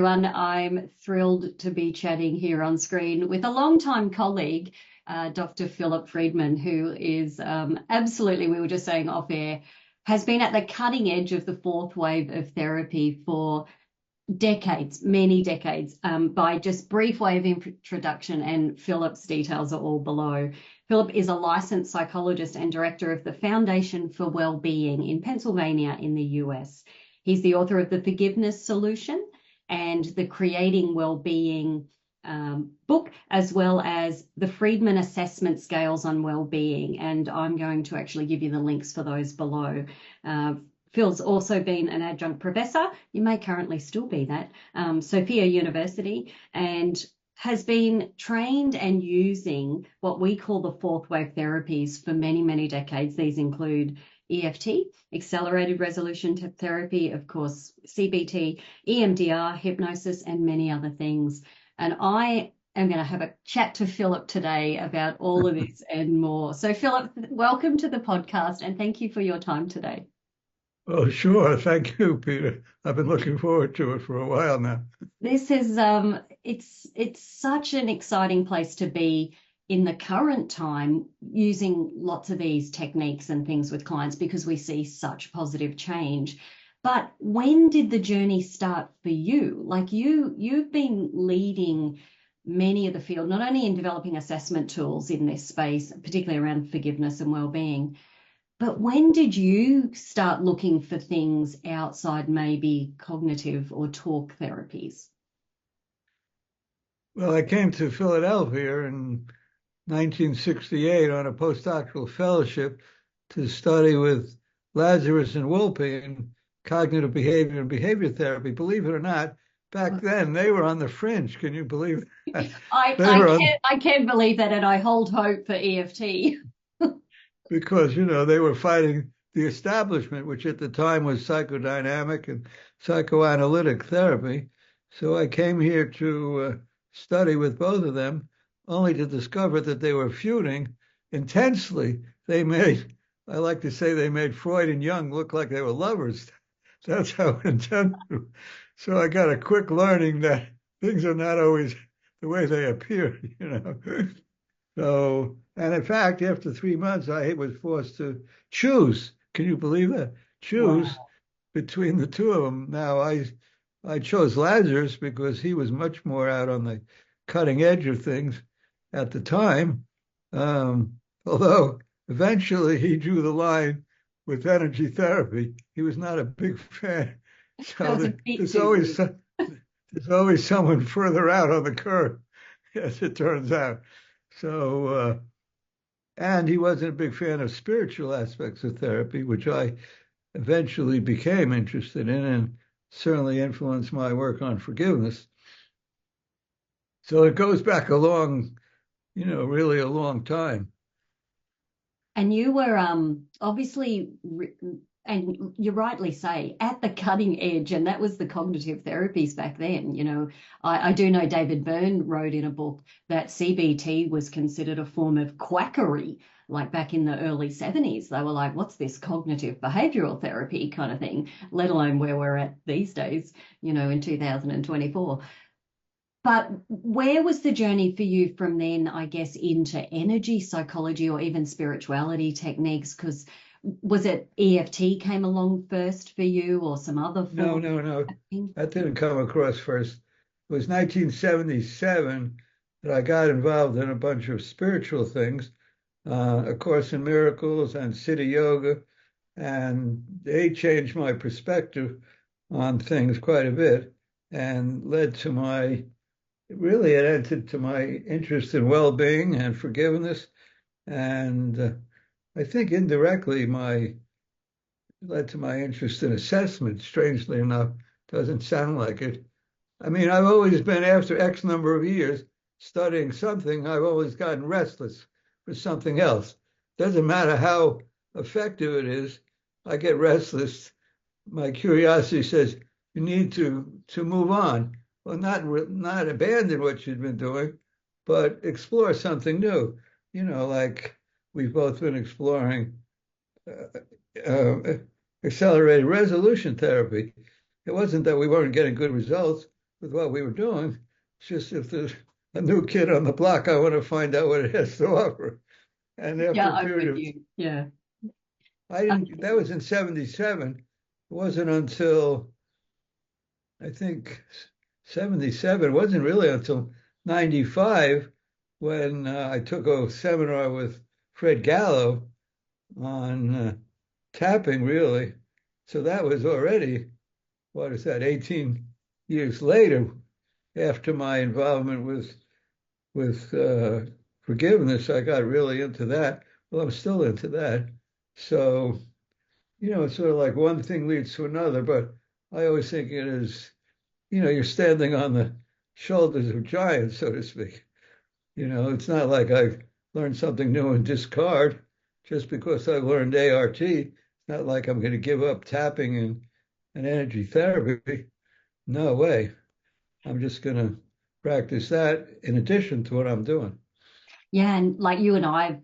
everyone. I'm thrilled to be chatting here on screen with a longtime colleague, Dr. Philip Friedman, who is absolutely, we were just saying off air, has been at the cutting edge of the fourth wave of therapy for decades, many decades. By just brief way of introduction, and Philip's details are all below. Philip is a licensed psychologist and director of the Foundation for Wellbeing in Pennsylvania in the US. He's the author of The Forgiveness Solution and the Creating Wellbeing book, as well as the Friedman Assessment Scales on Wellbeing. And I'm going to actually give you the links for those below. Phil's also been an adjunct professor, you may currently still be that, Sophia University, and has been trained and using what we call the fourth wave therapies for many, many decades. These include EFT, accelerated resolution therapy, of course, CBT, EMDR, hypnosis, and many other things. And I am going to have a chat to Philip today about all of this and more. So Philip, welcome to the podcast and thank you for your time today. Oh, sure. Thank you, Peter. I've been looking forward to it for a while now. This is it's such an exciting place to be in the current time, using lots of these techniques and things with clients because we see such positive change. But when did the journey start for you? Like you've been leading many of the field, not only in developing assessment tools in this space, particularly around forgiveness and well-being, but when did you start looking for things outside maybe cognitive or talk therapies? Well, I came to Philadelphia in 1968 on a postdoctoral fellowship to study with Lazarus and Wolpe in cognitive behavior and behavior therapy. Believe it or not, back then they were on the fringe. Can you believe that? I can't believe that, and I hold hope for EFT. Because, they were fighting the establishment, which at the time was psychodynamic and psychoanalytic therapy. So I came here to study with both of them, only to discover that they were feuding intensely. I like to say they made Freud and Jung look like they were lovers. That's how intense. So I got a quick learning that things are not always the way they appear, So, and in fact, after 3 months, I was forced to choose. Can you believe that? Choose between the two of them. Now, I chose Lazarus because he was much more out on the cutting edge of things at the time. Although eventually he drew the line with energy therapy. He was not a big fan. So there's always someone further out on the curve, as it turns out. So, and he wasn't a big fan of spiritual aspects of therapy, which I eventually became interested in and certainly influenced my work on forgiveness. So it goes back a long, really a long time. And you were obviously, and you rightly say, at the cutting edge, and that was the cognitive therapies back then. I do know David Byrne wrote in a book that CBT was considered a form of quackery, like back in the early 70s. They were like, what's this cognitive behavioral therapy kind of thing, let alone where we're at these days, in 2024. But where was the journey for you from then, I guess, into energy psychology or even spirituality techniques? Because was it EFT came along first for you or some other form? No. That didn't come across first. It was 1977 that I got involved in a bunch of spiritual things, A Course in Miracles and City Yoga, and they changed my perspective on things quite a bit and led to it entered to my interest in well-being and forgiveness. And I think indirectly led to my interest in assessment. Strangely enough, doesn't sound like it. I mean, I've always been, after X number of years studying something, I've always gotten restless for something else. Doesn't matter how effective it is, I get restless. My curiosity says, you need to move on. Well, not abandon what you've been doing, but explore something new. Like we've both been exploring accelerated resolution therapy. It wasn't that we weren't getting good results. It with what we were doing. It's just if there's a new kid on the block, I want to find out what it has to offer. And after Yeah, a I'm period with of, you. Yeah. I didn't, that was in 77. It wasn't until, I think, 77. It wasn't really until 95 when I took a seminar with Fred Gallo on tapping, really. So that was already, what is that, 18 years later after my involvement with forgiveness. I got really into that. Well, I'm still into that. So, it's sort of like one thing leads to another, but I always think it is, you're standing on the shoulders of giants, so to speak. It's not like I've learned something new and discard just because I learned ART. It's not like I'm going to give up tapping and energy therapy. No way. I'm just going to practice that in addition to what I'm doing. Yeah, and like you and I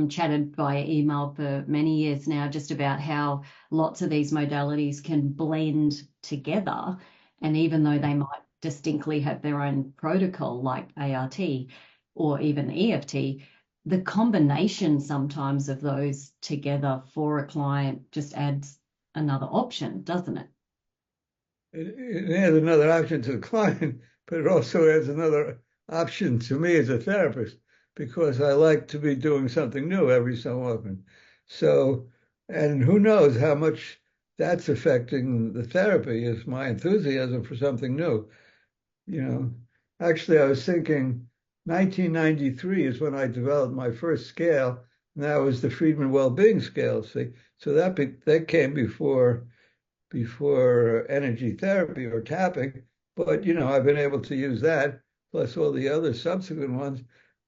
chatted via email for many years now, just about how lots of these modalities can blend together. And even though they might distinctly have their own protocol, like ART or even EFT, the combination sometimes of those together for a client just adds another option, doesn't it? It adds another option to the client, but it also adds another option to me as a therapist because I like to be doing something new every so often. So, and who knows how much that's affecting the therapy is my enthusiasm for something new. You know, actually, I was thinking 1993 is when I developed my first scale, and that was the Friedman well-being scale. See, so that came before energy therapy or tapping. But, I've been able to use that, plus all the other subsequent ones,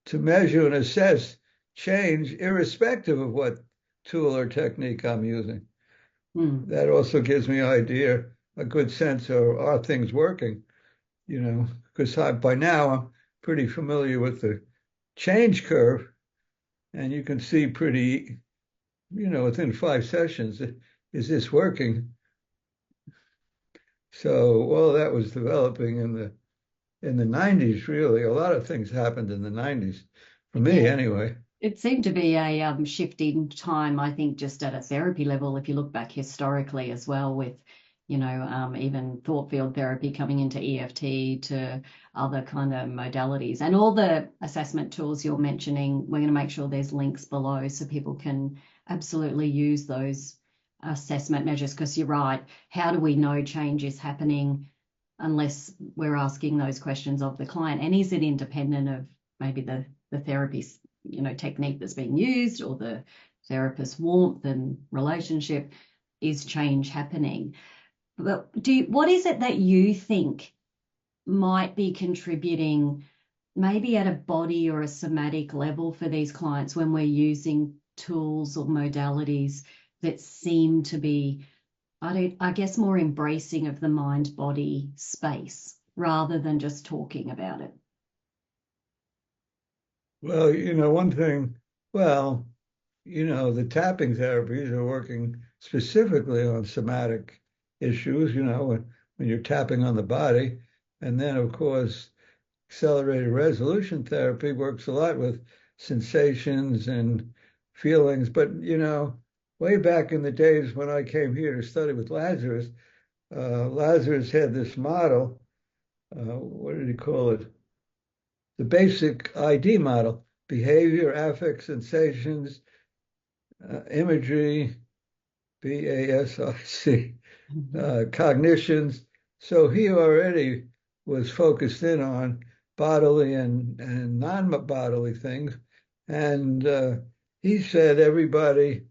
to measure and assess change irrespective of what tool or technique I'm using. Hmm. That also gives me a good sense of are things working, because by now I'm pretty familiar with the change curve, and you can see pretty, within 5 sessions, is this working? So all that was developing in the 90s, really. A lot of things happened in the 90s, for me Yeah. anyway. It seemed to be a shift in time, I think, just at a therapy level, if you look back historically as well, with, even thought field therapy coming into EFT to other kind of modalities. And all the assessment tools you're mentioning, we're going to make sure there's links below so people can absolutely use those assessment measures. Because you're right, how do we know change is happening unless we're asking those questions of the client? And is it independent of maybe the therapy technique that's being used or the therapist's warmth and relationship? Is change happening? But what is it that you think might be contributing maybe at a body or a somatic level for these clients when we're using tools or modalities that seem to be, I guess, more embracing of the mind body space rather than just talking about it? Well, one thing, well, the tapping therapies are working specifically on somatic issues, when you're tapping on the body. And then, of course, accelerated resolution therapy works a lot with sensations and feelings. But, way back in the days when I came here to study with Lazarus, Lazarus had this model. What did he call it? The basic ID model: behavior, affect, sensations, imagery, BASIC, Mhm. cognitions. So he already was focused in on bodily and non-bodily things. And he said everybody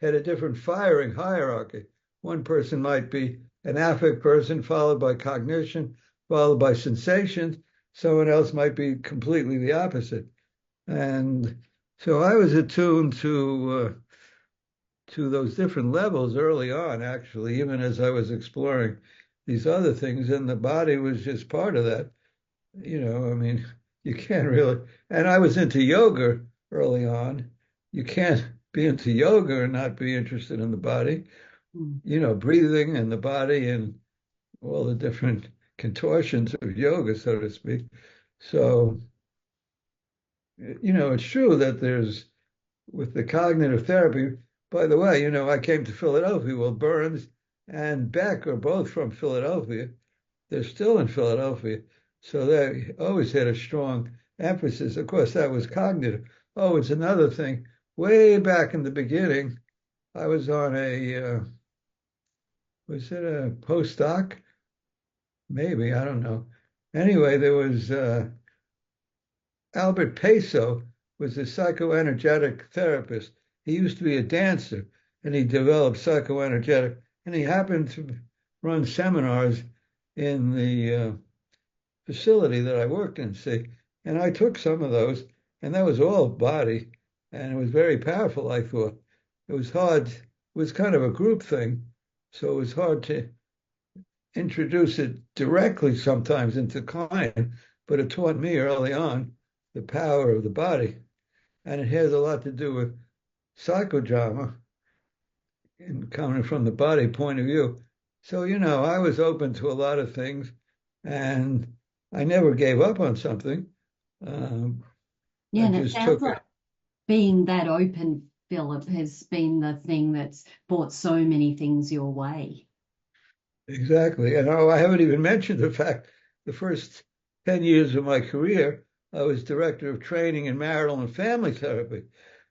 had a different firing hierarchy. One person might be an affect person, followed by cognition, followed by sensations. Someone else might be completely the opposite. And so I was attuned to those different levels early on, actually, even as I was exploring these other things, and the body was just part of that. I mean, you can't really, and I was into yoga early on. You can't be into yoga and not be interested in the body, Mm. breathing and the body and all the different contortions of yoga, so to speak. So, it's true that there's with the cognitive therapy. By the way, I came to Philadelphia. Well, Burns and Beck are both from Philadelphia. They're still in Philadelphia. So they always had a strong emphasis. Of course, that was cognitive. Oh, it's another thing. Way back in the beginning, I was on was it a postdoc? Maybe, I don't know. Anyway, there was Albert Peso was a psychoenergetic therapist. He used to be a dancer and he developed psychoenergetic, and he happened to run seminars in the facility that I worked in, see. And I took some of those, and that was all body, and it was very powerful, I thought. It was hard, it was kind of a group thing, so it was hard to introduce it directly sometimes into client, but it taught me early on the power of the body. And it has a lot to do with psychodrama and coming from the body point of view. So, I was open to a lot of things and I never gave up on something. Um, Yeah, I and it just sounds took like it. being that open, Philip, has been the thing that's brought so many things your way. Exactly. And I haven't even mentioned the fact the first 10 years of my career, I was director of training in marital and family therapy.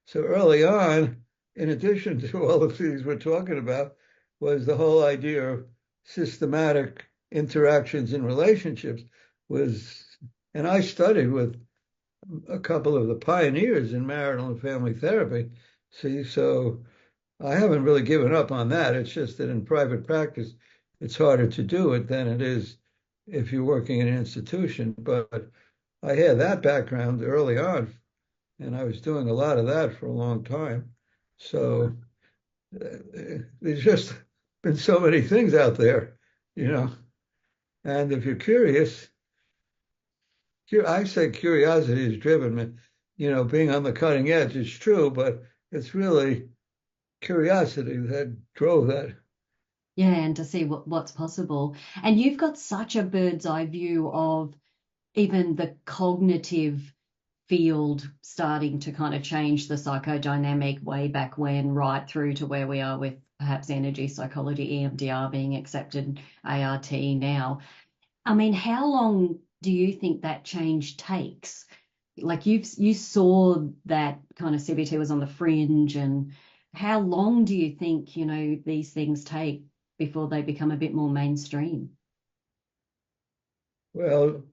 So early on, in addition to all the things we're talking about, was the whole idea of systematic interactions in relationships was, and I studied with a couple of the pioneers in marital and family therapy. See, so I haven't really given up on that. It's just that in private practice, it's harder to do it than it is if you're working in an institution. But I had that background early on, and I was doing a lot of that for a long time. So there's just been so many things out there, you know. And if you're curious, I say curiosity has driven me. Being on the cutting edge is true, but it's really curiosity that drove that. Yeah, and to see what's possible. And you've got such a bird's eye view of even the cognitive field starting to kind of change the psychodynamic way back when, right through to where we are with perhaps energy psychology, EMDR being accepted, ART now. I mean, how long do you think that change takes? Like you saw that kind of CBT was on the fringe, and how long do you think, these things take before they become a bit more mainstream? Well,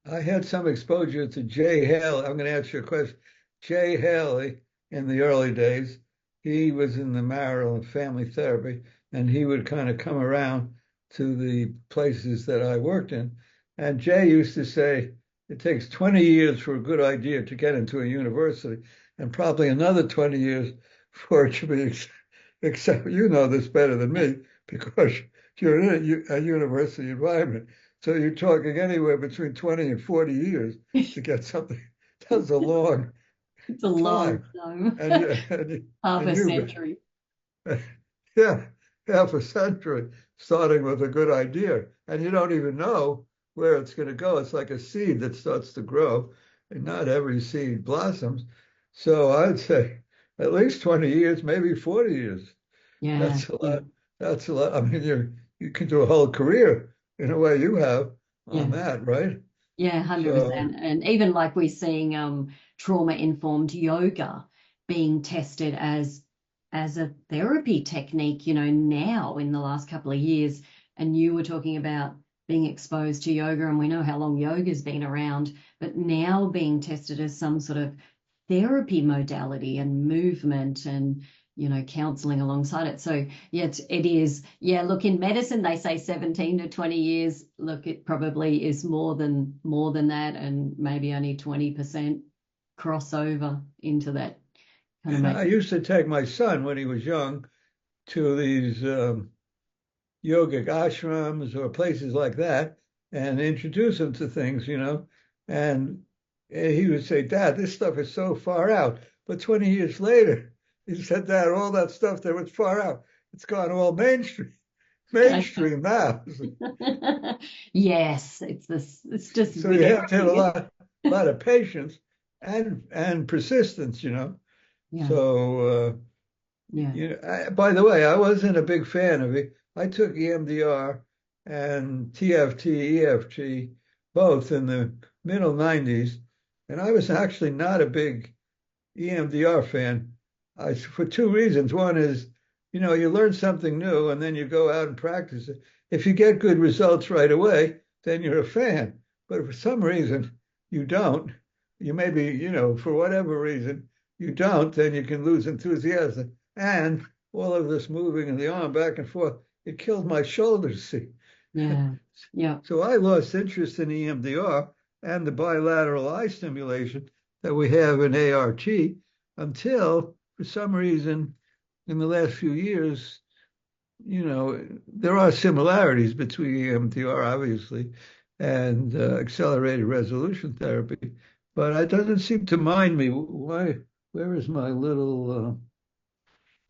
I had some exposure to Jay Haley. I'm going to answer your question. Jay Haley in the early days, he was in the marital and family therapy, and he would kind of come around to the places that I worked in. And Jay used to say it takes 20 years for a good idea to get into a university, and probably another 20 years for it to be except you know this better than me because you're in a university environment. So you're talking anywhere between 20 and 40 years to get something. That's a long It's a long time. time, And you, and, you- half and a you, century. yeah, half a century starting with a good idea. And you don't even know where it's going to go. It's like a seed that starts to grow, and not every seed blossoms. So I'd say at least 20 years, maybe 40 years. Yeah, That's a yeah, lot. That's a lot. I mean, you can do a whole career in a way you have on yeah. that, right? Yeah, So 100%. And even like we're seeing trauma-informed yoga being tested as a therapy technique, now in the last couple of years. And you were talking about being exposed to yoga, and we know how long yoga's been around, but now being tested as some sort of therapy modality and movement and counseling alongside it. So yeah, it is. Yeah, look, in medicine they say 17 to 20 years. Look, it probably is more than that, and maybe only 20% crossover into that kind of and make. I used to take my son when he was young to these yogic ashrams or places like that and introduce him to things, and he would say, "Dad, this stuff is so far out." But 20 years later, he said, "Dad, all that stuff that was far out, it's gone all mainstream." mainstream now. Yes, it's this. It's just So with you have to have a everything. lot of patience and persistence, Yeah, So, yeah, by the way, I wasn't a big fan of it. I took EMDR and TFT, EFT, both in the middle 90s, and I was actually not a big EMDR fan for two reasons. One is, you learn something new and then you go out and practice it. If you get good results right away, then you're a fan. But if for some reason you don't, you maybe, for whatever reason, you don't, then you can lose enthusiasm. And all of this moving in the arm back and forth, it killed my shoulders, see. yeah, yeah. So I lost interest in EMDR and the bilateral eye stimulation that we have in ART until, for some reason, in the last few years, there are similarities between EMDR, obviously, and accelerated resolution therapy, but it doesn't seem to mind me. Why? Where is my little?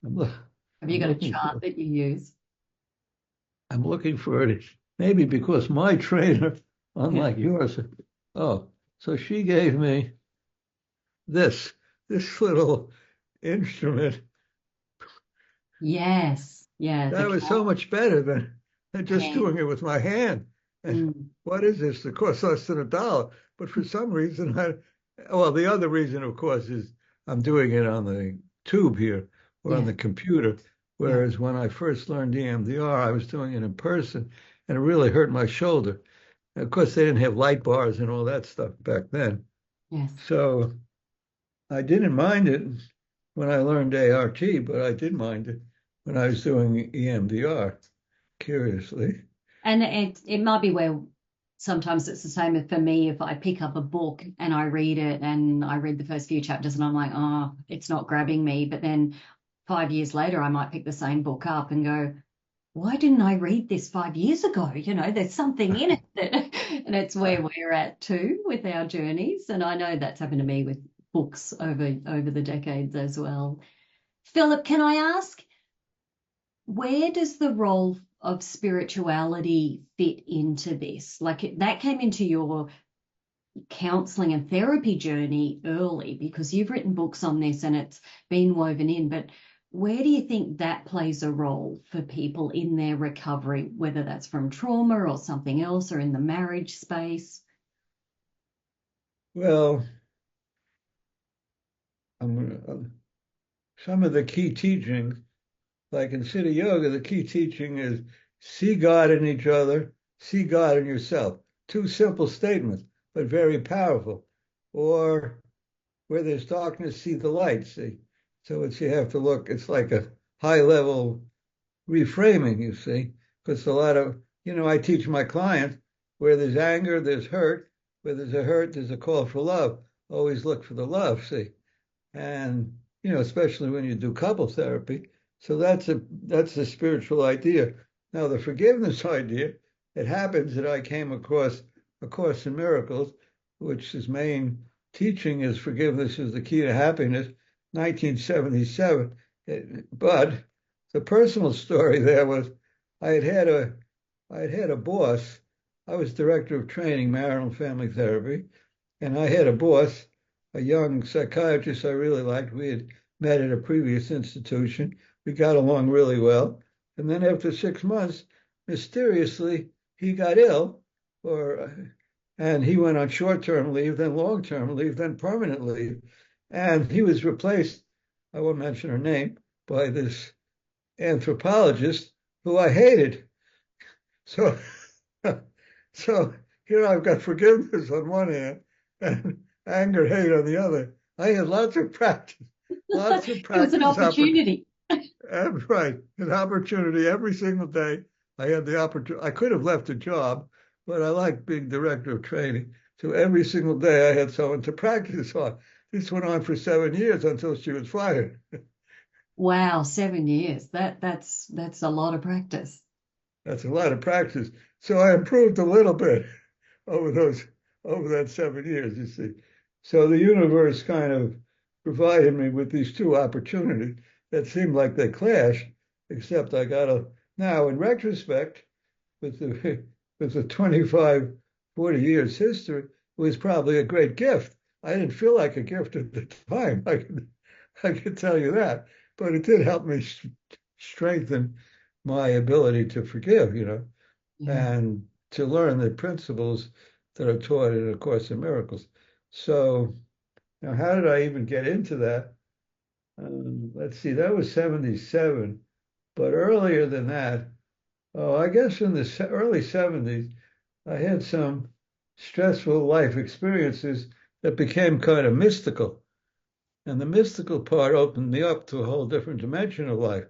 I'm, lo- Have you I'm got a looking chart for. that you use? I'm looking for it. Maybe because my trainer, Yeah. unlike yours, oh, so she gave me this this little instrument Yes. Yeah. The that was so much better than just pen. doing it with my hand. And Mm. what is this? It costs less than $1. But for some reason, well, the other reason, of course, is I'm doing it on the tube here or on Yeah. the computer. Yeah. Whereas when I first learned EMDR, I was doing it in person and it really hurt my shoulder. And of course, they didn't have light bars and all that stuff back then. Yes. So I didn't mind it when I learned ART, but I did mind it when I was doing EMDR, curiously. And it might be where sometimes it's the same for me if I pick up a book and I read it and I read the first few chapters and I'm like, oh, it's not grabbing me. But then 5 years later, I might pick the same book up and go, why didn't I read this 5 years ago? There's something in it that, and it's where we're at too with our journeys. And I know that's happened to me with books over the decades as well. Philip, can I ask, where does the role of spirituality fit into this? Like that came into your counseling and therapy journey early because you've written books on this and it's been woven in. But where do you think that plays a role for people in their recovery, whether that's from trauma or something else or in the marriage space? Well, some of the key teachings, like in City Yoga, the key teaching is see God in each other, see God in yourself. Two simple statements, but very powerful. Or where there's darkness, see the light. See, so you have to look. It's like a high level reframing. You see, because a lot of I teach my clients where there's anger, there's hurt. Where there's a hurt, there's a call for love. Always look for the love. See, and especially when you do couple therapy. So that's a spiritual idea. Now the forgiveness idea, it happens that I came across A Course in Miracles, which his main teaching is forgiveness is the key to happiness, 1977. But the personal story there was I had had a I had had a boss. I was director of training, marital and family therapy, and I had a boss, a young psychiatrist I really liked. We had met at a previous institution. We got along really well. And then after 6 months, mysteriously, he got ill, and he went on short-term leave, then long-term leave, then permanent leave. And he was replaced, I won't mention her name, by this anthropologist who I hated. So, so here I've got forgiveness on one hand and anger, hate on the other. I had lots of It was an practice opportunities. opportunity. Right, an opportunity every single day. I had the opportunity. I could have left a job, but I like being director of training. So every single day I had someone to practice on. This went on for 7 years until she was fired. Wow, 7 years. That's a lot of practice. That's a lot of practice. So I improved a little bit over those over that 7 years, you see. So the universe kind of provided me with these two opportunities that seemed like they clashed, except I got a Now, in retrospect, with the with the 25, 40 years history, it was probably a great gift. I didn't feel like a gift at the time. I could tell you that, but it did help me strengthen my ability to forgive, Yeah. and to learn the principles that are taught in A Course in Miracles. So, now how did I even get into that? Let's see, that was 77. But earlier than that, oh, I guess in the early 70s, I had some stressful life experiences that became kind of mystical. And the mystical part opened me up to a whole different dimension of life.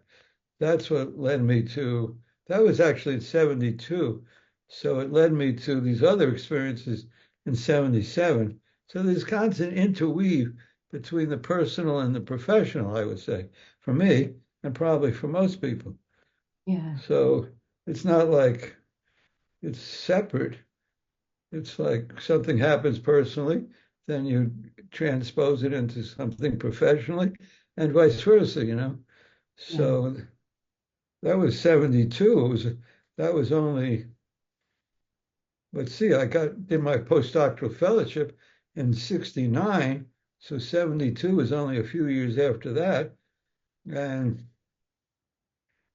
That's what led me to, that was actually in 72. So it led me to these other experiences in 77. So there's constant interweave between the personal and the professional, I would say, for me, and probably for most people. Yeah. So it's not like it's separate. It's like something happens personally, then you transpose it into something professionally, and vice versa. Yeah. So that was 72. That was only, let's see, I did my postdoctoral fellowship in 69, so 72 was only a few years after that. And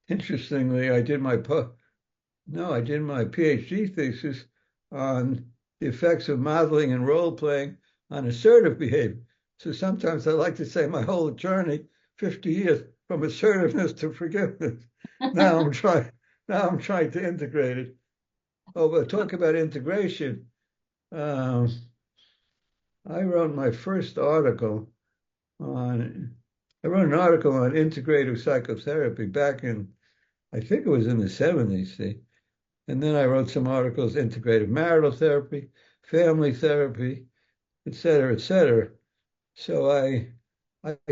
interestingly, I did my PhD thesis on the effects of modeling and role playing on assertive behavior. So sometimes I like to say my whole journey, 50 years from assertiveness to forgiveness. Now I'm trying, now I'm trying to integrate it. Oh, but talk about integration. Um, I wrote my first article on, I wrote an article on integrative psychotherapy back in, I think it was in the 70s, see? And then I wrote some articles, integrative marital therapy, family therapy, et cetera, et cetera. So I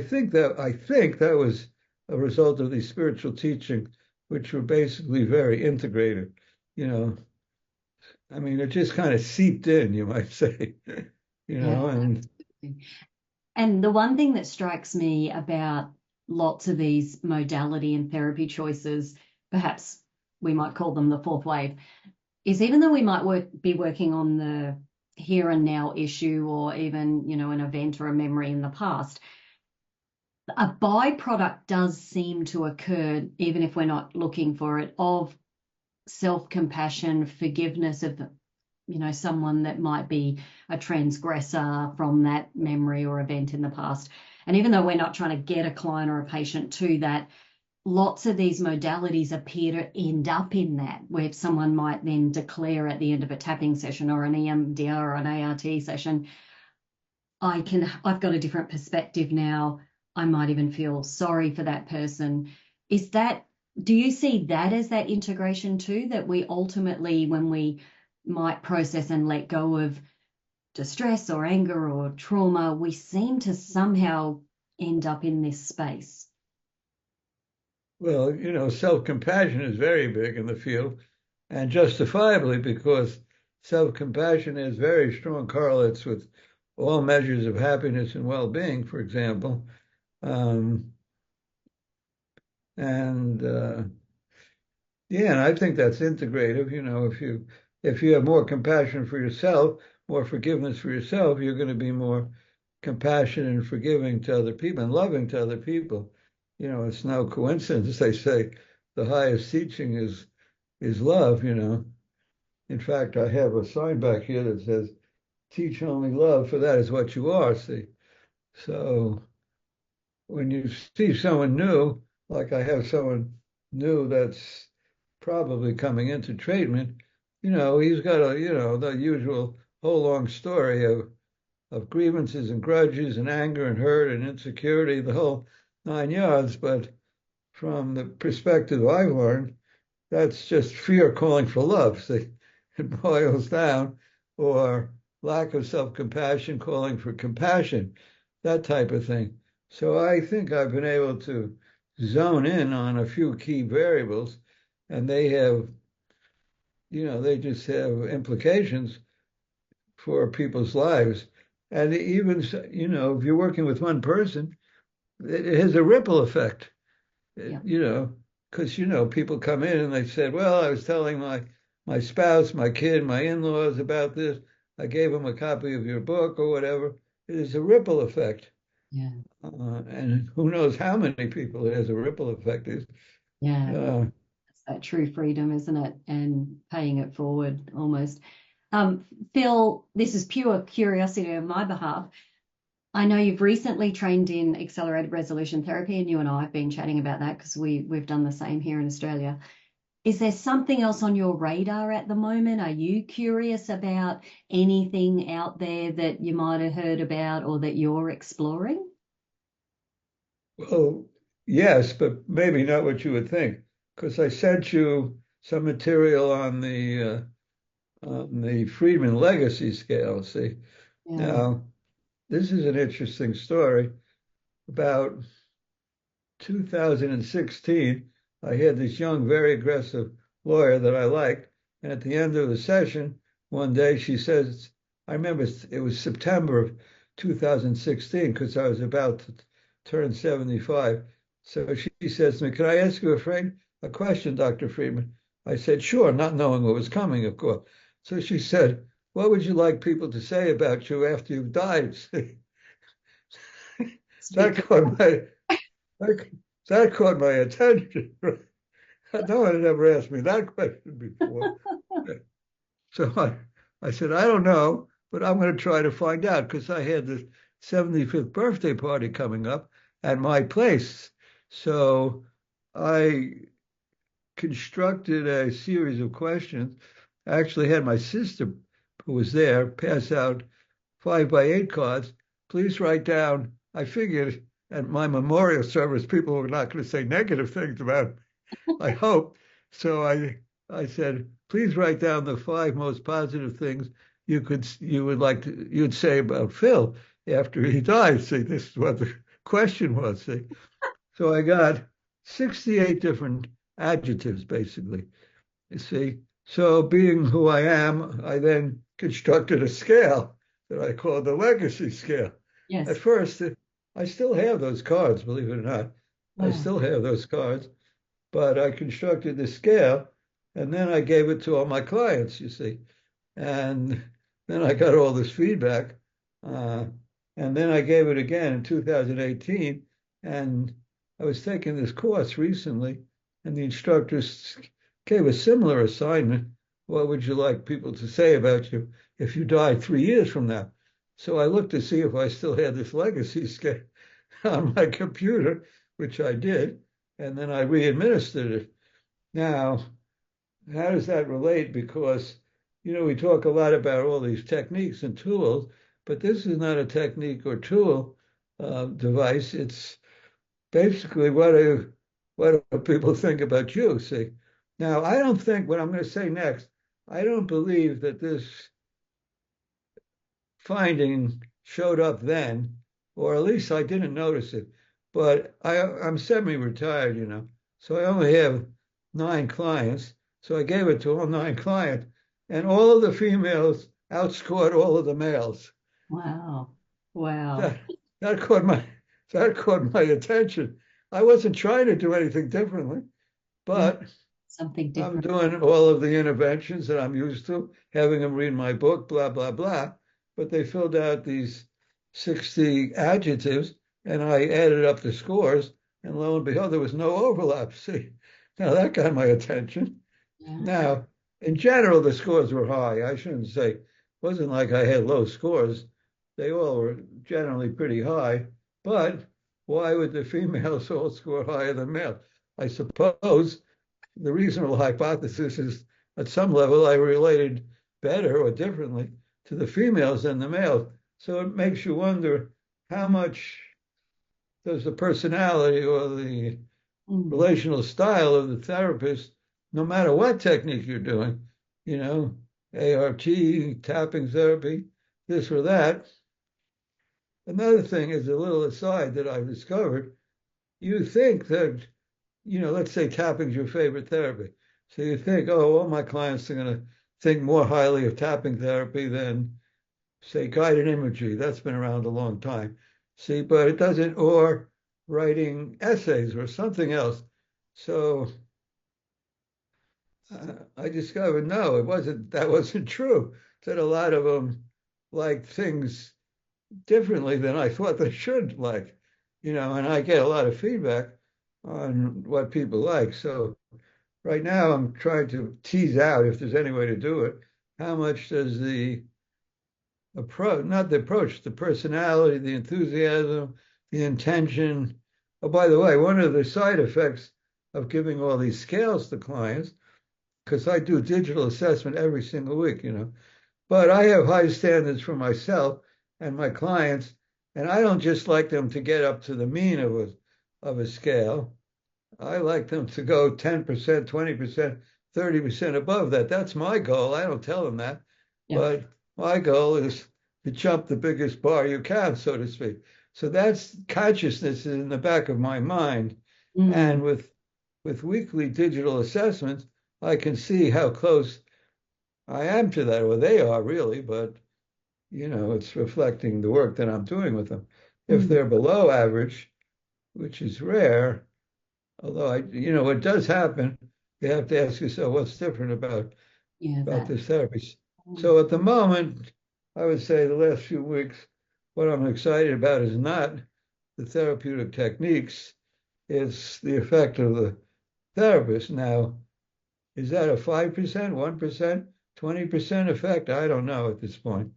think that was a result of these spiritual teachings, which were basically very integrative. You know, I mean, it just kind of seeped in, you might say, Yeah. and And the one thing that strikes me about lots of these modality and therapy choices, perhaps we might call them the fourth wave, is even though we might be working on the here and now issue or even, an event or a memory in the past, a byproduct does seem to occur, even if we're not looking for it, of self-compassion, forgiveness of, someone that might be a transgressor from that memory or event in the past. And even though we're not trying to get a client or a patient to that, lots of these modalities appear to end up in that, where someone might then declare at the end of a tapping session or an EMDR or an ART session, I've got a different perspective now. I might even feel sorry for that person. Is that, do you see that as that integration too, that we ultimately, when we might process and let go of distress or anger or trauma, we seem to somehow end up in this space? well, self-compassion is very big in the field, and justifiably because self-compassion has very strong correlates with all measures of happiness and well-being, for example. Um, and Yeah, and I think that's integrative. If you have more compassion for yourself, more forgiveness for yourself, you're going to be more compassionate and forgiving to other people and loving to other people. It's no coincidence. They say the highest teaching is love. In fact, I have a sign back here that says, teach only love, for that is what you are, see. So when you see someone new, like I have someone new that's probably coming into treatment, he's got the usual whole long story of grievances and grudges and anger and hurt and insecurity, the whole 9 yards. But from the perspective I've learned, that's just fear calling for love. See, it boils down, or lack of self-compassion calling for compassion, that type of thing. So I think I've been able to zone in on a few key variables, and they just have implications for people's lives. And even, if you're working with one person, it has a ripple effect. Yeah. You know, because people come in and they said, well, I was telling my spouse, my kid, my in-laws about this. I gave them a copy of your book or whatever. It is a ripple effect. Yeah. And who knows how many people it has a ripple effect is. Yeah. Uh, It's that true freedom, isn't it? And paying it forward almost. Phil, this is pure curiosity on my behalf. I know you've recently trained in accelerated resolution therapy, and you and I have been chatting about that because we've done the same here in Australia. Is there something else on your radar at the moment? Are you curious about anything out there that you might have heard about or that you're exploring? well, yes, but maybe not what you would think, because I sent you some material on the Friedman legacy scale. See, Yeah. now this is an interesting story. About 2016, I had this young, very aggressive lawyer that I liked. And at the end of the session, one day she says, I remember it was September of 2016 because I was about to turn 75. So she says to me, can I ask you a question, Dr. Friedman? I said, sure, not knowing what was coming, of course. So she said, what would you like people to say about you after you've died? It's a bit That caught my that, that caught my attention. No one had ever asked me that question before. So I said, I don't know, but I'm going to try to find out because I had the 75th birthday party coming up at my place. So I constructed a series of questions. I actually had my sister, who was there, pass out 5 by 8 cards. Please write down. I figured at my memorial service, people were not going to say negative things about me, I hope. So I said, please write down the 5 most positive things you'd say about Phil after he died. See, this is what the question was. See, so I got 68 different adjectives, basically. You see, so being who I am, I then constructed a scale that I called the legacy scale. At Yes. first, I still have those cards, believe it or not. I Wow. still have those cards, but I constructed the scale and then I gave it to all my clients, you see. And then I got all this feedback. Uh, and then I gave it again in 2018. And I was taking this course recently, and the instructors gave a similar assignment. What would you like people to say about you if you died 3 years from now? So I looked to see if I still had this legacy scale on my computer, which I did, and then I re-administered it. Now, how does that relate? Because, we talk a lot about all these techniques and tools, but this is not a technique or tool device. It's basically what do people think about you, see? Now, I don't think what I'm going to say next, I don't believe that this finding showed up then, or at least I didn't notice it. But I'm semi-retired, so I only have 9 clients. So I gave it to all 9 clients, and all of the females outscored all of the males. Wow. Wow. That that caught my that caught my attention. I wasn't trying to do anything differently, Yeah. but Something I'm different. doing all of the interventions that I'm used to, having them read my book, blah, blah, blah. But they filled out these 60 adjectives, and I added up the scores, and lo and behold, there was no overlap. See, now that got my attention. Yeah. Now, in general, the scores were high. I shouldn't say, it wasn't like I had low scores. They all were generally pretty high. But why would the females all score higher than males? I suppose the reasonable hypothesis is at some level I related better or differently to the females than the males. So it makes you wonder how much does the personality or the Mm. relational style of the therapist, no matter what technique you're doing, you know, ART, tapping therapy, this or that. Another thing is a little aside that I've discovered. You think that let's say tapping's your favorite therapy. So you think, oh, all my clients are going to think more highly of tapping therapy than, say, guided imagery. That's been around a long time. See, but it doesn't, or writing essays or something else. So I discovered no, it wasn't. That wasn't true. That a lot of them like things differently than I thought they should like, and I get a lot of feedback on what people like. So right now I'm trying to tease out if there's any way to do it. How much does the approach, not the approach, the personality, the enthusiasm, the intention. Oh, by the way, one of the side effects of giving all these scales to clients, because I do digital assessment every single week, but I have high standards for myself and my clients, and I don't just like them to get up to the mean of a scale. I like them to go 10%, 20%, 30% above that. That's my goal. I don't tell them that, Yeah. but my goal is to jump the biggest bar you can, so to speak. So that's consciousness in the back of my mind. And Mm. with weekly digital assessments, I can see how close I am to that, or they are really, but it's reflecting the work that I'm doing with them. If Mm. they're below average, which is rare, although it does happen, you have to ask yourself what's different Yeah, about that. this therapy. Mm. So at the moment, I would say the last few weeks, what I'm excited about is not the therapeutic techniques, it's the effect of the therapist. Now, is that a 5%, 1%, 20% effect? I don't know at this point.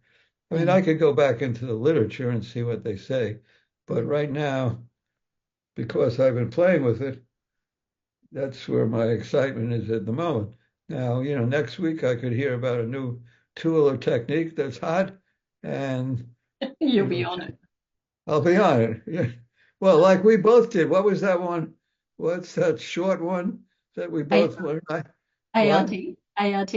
I mean, Yeah. I could go back into the literature and see what they say, but Mm. right now, because I've been playing with it, that's where my excitement is at the moment. Now, next week I could hear about a new tool or technique that's hot, and You'll be it'll, on it. I'll be on it. Yeah. Well, like we both did. What was that one? What's that short one that we A- both learned? What? ART. ART.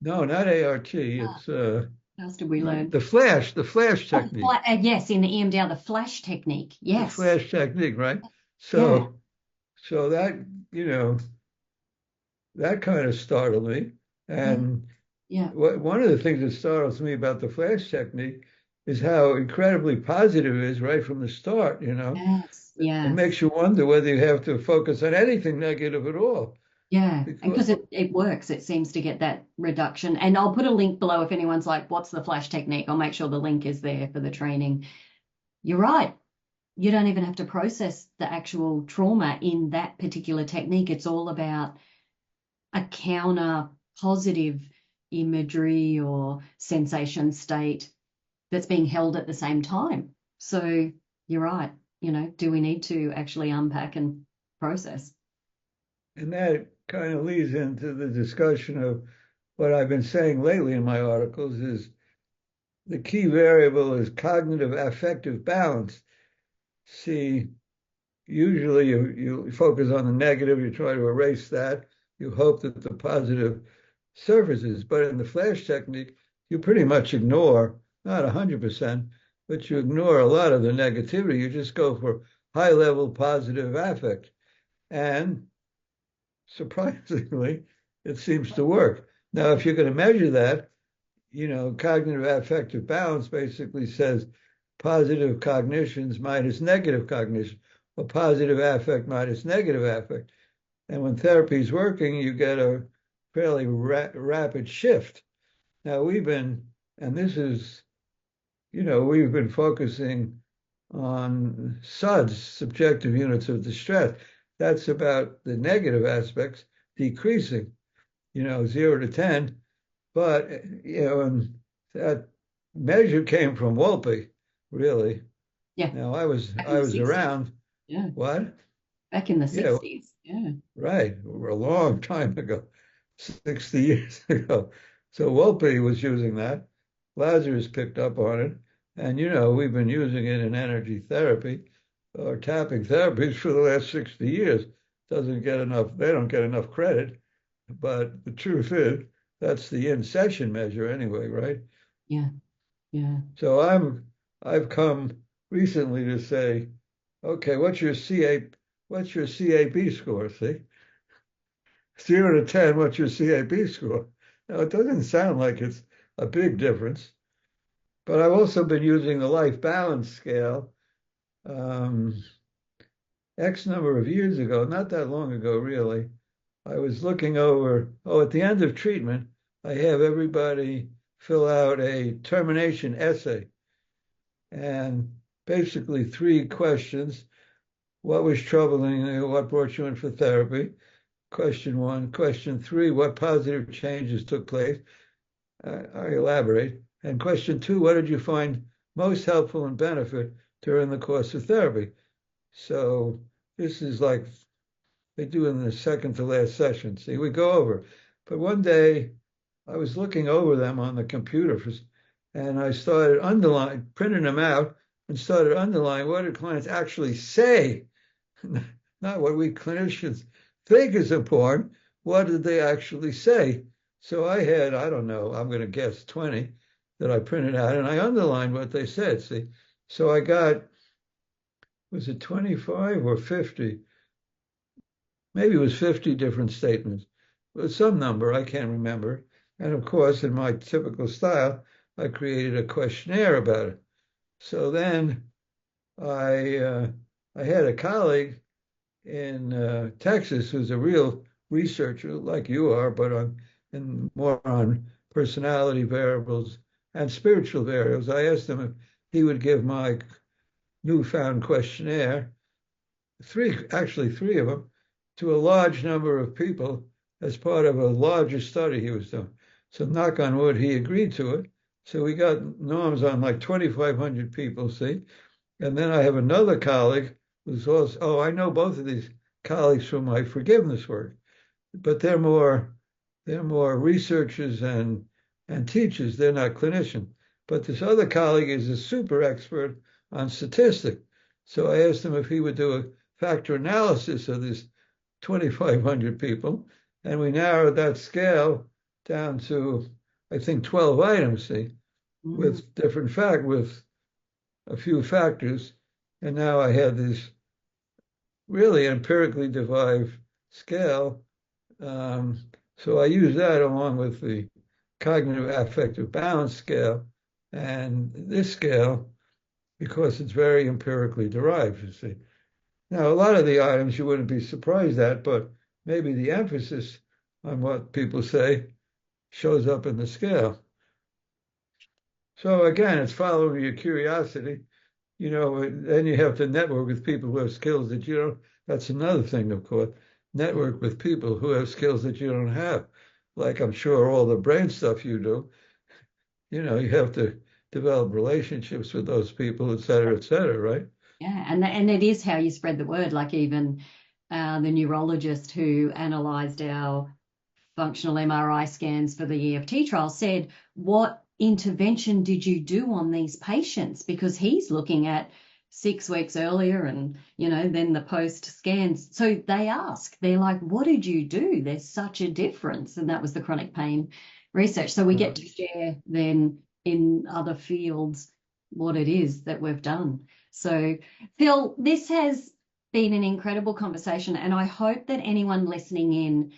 No, not ART. Ah, It's what else did we learn? the flash Oh, technique. yes, in the EMDR, the flash technique. The Yes. flash technique, right? Yeah. So that, you know, that kind of startled me. Yeah. And Yeah. one of the things that startles me about the flash technique is how incredibly positive it is right from the start. Yes. It Yes. makes you wonder whether you have to focus on anything negative at all. Yeah, and Because, because it works, it seems to get that reduction. And I'll put a link below if anyone's like, what's the flash technique? I'll make sure the link is there for the training. You're right. You don't even have to process the actual trauma in that particular technique. It's all about a counter positive imagery or sensation state that's being held at the same time. So you're right. Do we need to actually unpack and process? and that kind of leads into the discussion of what I've been saying lately in my articles is the key variable is cognitive affective balance. See, usually you focus on the negative, you try to erase that, you hope that the positive surfaces. But in the flash technique, you pretty much ignore, not 100%, but you ignore a lot of the negativity. You just go for high level positive affect. And surprisingly, it seems to work. Now, if you're going to measure that, cognitive affective balance basically says positive cognitions minus negative cognition, or positive affect minus negative affect. And when therapy is working, you get a fairly rapid shift. Now, and this is, we've been focusing on SUDS, subjective units of distress. That's about the negative aspects decreasing, 0 to 10. But, and that measure came from Wolpe, really. Yeah, Now, I was back in I the was 60s. around. Yeah, What? back in the Yeah, 60s. Yeah. right. A long time ago, 60 years ago. So Wolpe was using that. Lazarus picked up on it. And, we've been using it in energy therapy or tapping therapies for the last 60 years. Doesn't get enough, they don't get enough credit. But the truth is, that's the in-session measure anyway, right? Yeah. Yeah. So I've come recently to say, okay, what's your CAB score? See, 0 to 10, what's your CAB score? Now it doesn't sound like it's a big difference, but I've also been using the life balance scale, um, X number of years ago, not that long ago, really, I was looking over, at the end of treatment, I have everybody fill out a termination essay and basically three questions. What was troubling you? What brought you in for therapy? Question one. Question three, what positive changes took place? I elaborate. And question two, what did you find most helpful and benefit during the course of therapy? So this is like they do in the second to last session. See, we go over. But one day I was looking over them on the computer and I started printing them out and started underlining what did clients actually say, not what we clinicians think is important. What did they actually say? So I had, I don't know, I'm going to guess 20 that I printed out and I underlined what they said. See, so I got, was it 25 or 50? Maybe it was 50 different statements. It was some number, I can't remember. And of course, in my typical style, I created a questionnaire about it. So then I had a colleague in Texas who's a real researcher like you are, but more on personality variables and spiritual variables. I asked him if he would give my newfound questionnaire, actually three of them, to a large number of people as part of a larger study he was doing. So knock on wood, he agreed to it. So we got norms on like 2,500 people, see? And then I have another colleague who's also, I know both of these colleagues from my forgiveness work, but they're more researchers and teachers. They're not clinicians. But this other colleague is a super expert on statistics. So I asked him if he would do a factor analysis of these 2,500 people, and we narrowed that scale down to, I think, 12 items, see, with a few factors. And now I had this really empirically derived scale. So I use that along with the cognitive affective balance scale and this scale because it's very empirically derived, you see. Now, a lot of the items you wouldn't be surprised at, but maybe the emphasis on what people say shows up in the scale. So again, it's following your curiosity. Then you have to network with people who have skills that you don't. That's another thing, of course. Network with people who have skills that you don't have. Like I'm sure all the brain stuff you do, you have to develop relationships with those people, et cetera, right? Yeah, and it is how you spread the word. Like even the neurologist who analysed our functional MRI scans for the EFT trial said, what intervention did you do on these patients? Because he's looking at 6 weeks earlier and, then the post scans. So they're like, what did you do? There's such a difference. And that was the chronic pain research. So we get to share then in other fields what it is that we've done. So, Phil, this has been an incredible conversation, and I hope that anyone listening in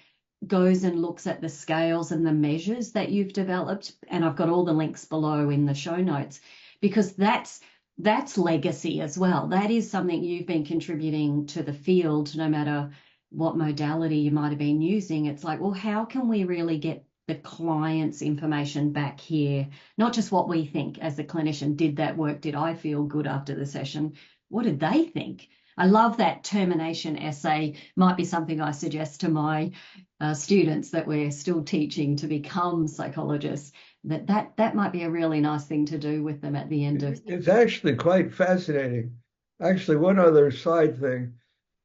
goes and looks at the scales and the measures that you've developed. And I've got all the links below in the show notes, because that's legacy as well. That is something you've been contributing to the field, no matter what modality you might have been using. It's like, well, how can we really get the client's information back here? Not just what we think as a clinician. Did that work? Did I feel good after the session? What did they think? I love that termination essay. Might be something I suggest to my students that we're still teaching to become psychologists. That might be a really nice thing to do with them at the end of. It's actually quite fascinating. Actually, one other side thing,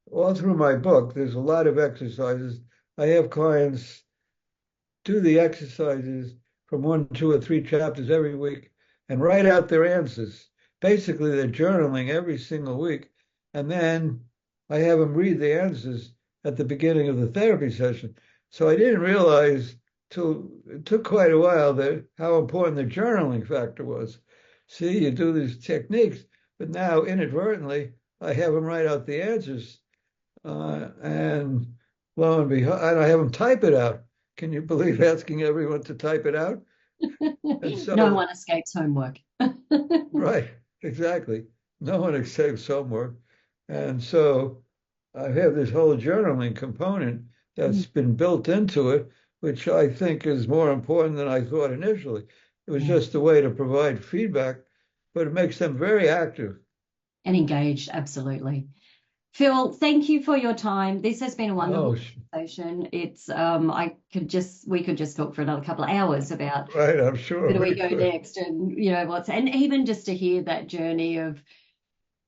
all through my book, there's a lot of exercises. I have clients do the exercises from 1, 2, or 3 chapters every week and write out their answers. Basically, they're journaling every single week. And then I have them read the answers at the beginning of the therapy session. So I didn't realize till it took quite a while how important the journaling factor was. See, you do these techniques, but now inadvertently I have them write out the answers, and lo and behold, and I have them type it out. Can you believe asking everyone to type it out? So, no one escapes homework. Right, exactly. No one escapes homework. And so I have this whole journaling component Mm. that's been built into it, which I think is more important than I thought initially. It was Yeah. just a way to provide feedback, but it makes them very active. And engaged, absolutely. Phil, thank you for your time. This has been a Oh, wonderful conversation. It's we could just talk for another couple of hours about right, I'm sure where do we we go could. next, and what's, and even just to hear that journey of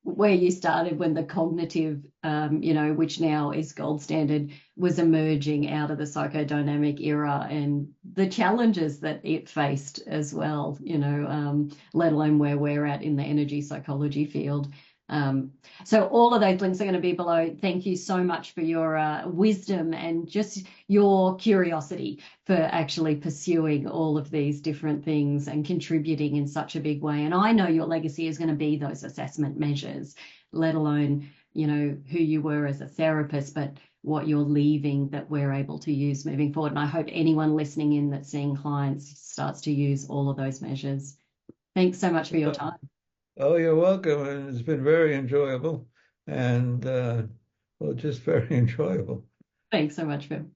where you started when the cognitive, which now is gold standard, was emerging out of the psychodynamic era and the challenges that it faced as well, let alone where we're at in the energy psychology field. Um, so all of those links are going to be below. Thank you so much for your wisdom and just your curiosity for actually pursuing all of these different things and contributing in such a big way. And I know your legacy is going to be those assessment measures, let alone, who you were as a therapist, but what you're leaving that we're able to use moving forward. And I hope anyone listening in that's seeing clients starts to use all of those measures. Thanks so much for your time. Oh, you're welcome. And it's been very enjoyable and, well, just very enjoyable. Thanks so much, Phil.